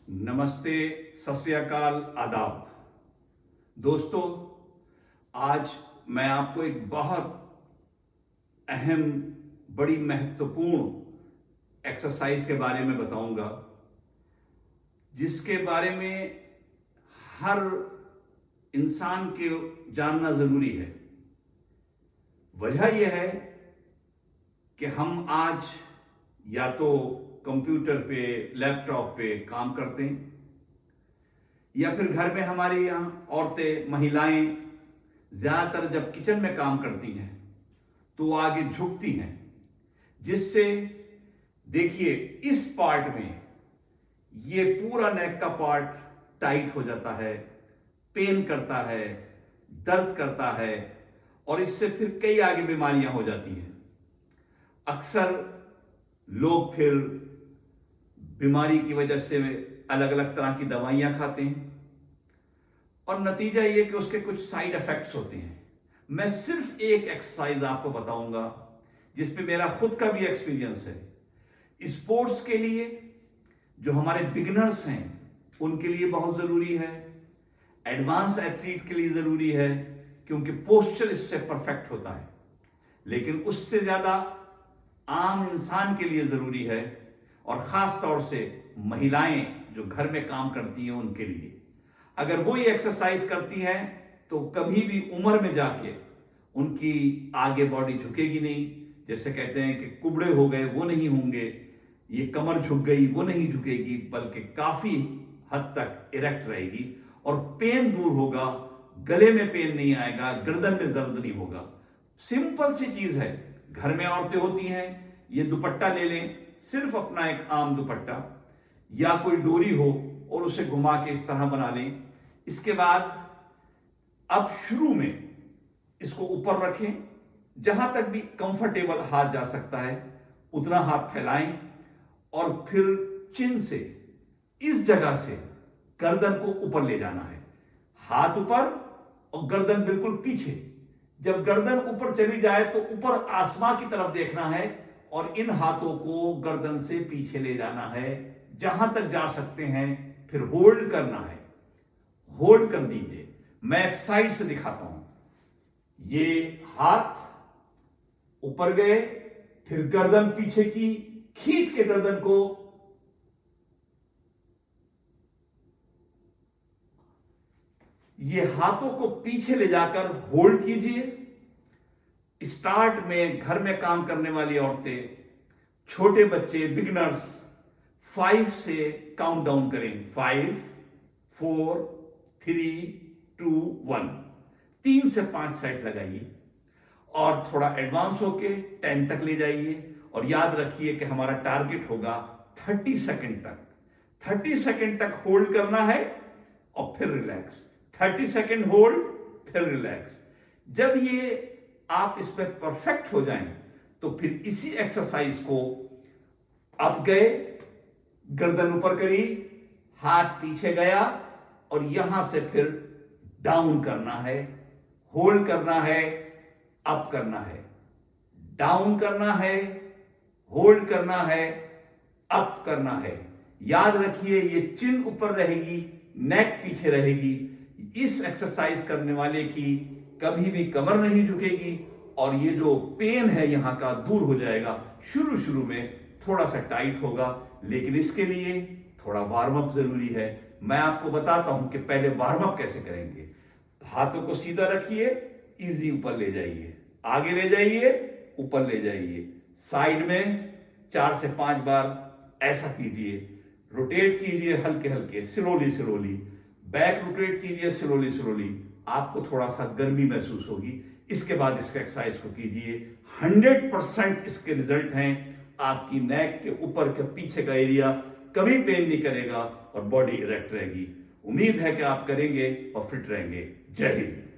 नमस्ते, सत श्री अकाल, आदाब। दोस्तों, आज मैं आपको एक बहुत अहम, बड़ी महत्वपूर्ण एक्सरसाइज के बारे में बताऊंगा, जिसके बारे में हर इंसान के जानना जरूरी है। वजह यह है कि हम आज या तो कंप्यूटर पे, लैपटॉप पे काम करते हैं, या फिर घर में हमारे यहाँ औरतें, महिलाएं ज़्यादातर जब किचन में काम करती हैं तो वो आगे झुकती हैं, जिससे देखिए इस पार्ट में ये पूरा नेक का पार्ट टाइट हो जाता है, पेन करता है, दर्द करता है, और इससे फिर कई आगे बीमारियां हो जाती हैं। अक्सर लोग फिर बीमारी की वजह से अलग अलग तरह की दवाइयां खाते हैं, और नतीजा ये कि उसके कुछ साइड इफेक्ट्स होते हैं। मैं सिर्फ एक एक्सरसाइज आपको बताऊंगा जिसपे मेरा खुद का भी एक्सपीरियंस है। स्पोर्ट्स के लिए जो हमारे बिगिनर्स हैं उनके लिए बहुत ज़रूरी है, एडवांस एथलीट के लिए ज़रूरी है, क्योंकि पोस्चर इससे परफेक्ट होता है। लेकिन उससे ज़्यादा आम इंसान के लिए ज़रूरी है, और ख़ास तौर से महिलाएं जो घर में काम करती हैं उनके लिए। अगर वो ये एक्सरसाइज करती हैं तो कभी भी उम्र में जाके उनकी आगे बॉडी झुकेगी नहीं। जैसे कहते हैं कि कुबड़े हो गए वो नहीं होंगे, ये कमर झुक गई वो नहीं झुकेगी, बल्कि काफ़ी हद तक इरेक्ट रहेगी, और पेन दूर होगा, गले में पेन नहीं आएगा, गर्दन में दर्द नहीं होगा। सिंपल सी चीज़ है। घर में औरतें होती हैं, ये दुपट्टा ले लें, सिर्फ अपना एक आम दुपट्टा या कोई डोरी हो और उसे घुमा के इस तरह बना लें। इसके बाद अब शुरू में इसको ऊपर रखें, जहां तक भी कंफर्टेबल हाथ जा सकता है उतना हाथ फैलाएं, और फिर चिन से इस जगह से गर्दन को ऊपर ले जाना है। हाथ ऊपर और गर्दन बिल्कुल पीछे। जब गर्दन ऊपर चली जाए तो ऊपर आसमां की तरफ देखना है, और इन हाथों को गर्दन से पीछे ले जाना है जहां तक जा सकते हैं। फिर होल्ड करना है, होल्ड कर दीजिए। मैं एक साइड से दिखाता हूं। ये हाथ ऊपर गए, फिर गर्दन पीछे की, खींच के गर्दन को ये हाथों को पीछे ले जाकर होल्ड कीजिए। स्टार्ट में घर में काम करने वाली औरतें, छोटे बच्चे, बिगिनर्स 5 से काउंट डाउन करें। 5, 4, 3, 2, 1। 3 से 5 सेट लगाइए, और थोड़ा एडवांस होके 10 तक ले जाइए। और याद रखिए कि हमारा टारगेट होगा 30 सेकंड तक। 30 सेकंड तक होल्ड करना है और फिर रिलैक्स। 30 सेकंड होल्ड, फिर रिलैक्स। जब ये आप इस पर परफेक्ट हो जाएं तो फिर इसी एक्सरसाइज को अप गए, गर्दन ऊपर करी, हाथ पीछे गया, और यहां से फिर डाउन करना है, होल्ड करना है, अप करना है, डाउन करना है, होल्ड करना है, अप करना है। याद रखिए ये चिन ऊपर रहेगी, नेक पीछे रहेगी। इस एक्सरसाइज करने वाले की कभी भी कमर नहीं झुकेगी, और ये जो पेन है यहां का दूर हो जाएगा। शुरू शुरू में थोड़ा सा टाइट होगा, लेकिन इसके लिए थोड़ा वार्म अप जरूरी है। मैं आपको बताता हूं कि पहले वार्म अप कैसे करेंगे। हाथों को सीधा रखिए, इजी ऊपर ले जाइए, आगे ले जाइए, ऊपर ले जाइए। साइड में 4 से 5 बार ऐसा कीजिए। रोटेट कीजिए हल्के हल्के, स्लोली स्लोली। बैक रोटेट कीजिए स्लोली स्लोली। आपको थोड़ा सा गर्मी महसूस होगी। इसके बाद इस एक्सरसाइज को कीजिए। 100% इसके रिजल्ट हैं। आपकी नेक के ऊपर के पीछे का एरिया कभी पेन नहीं करेगा, और बॉडी इरेक्ट रहेगी। उम्मीद है कि आप करेंगे और फिट रहेंगे। जय हिंद।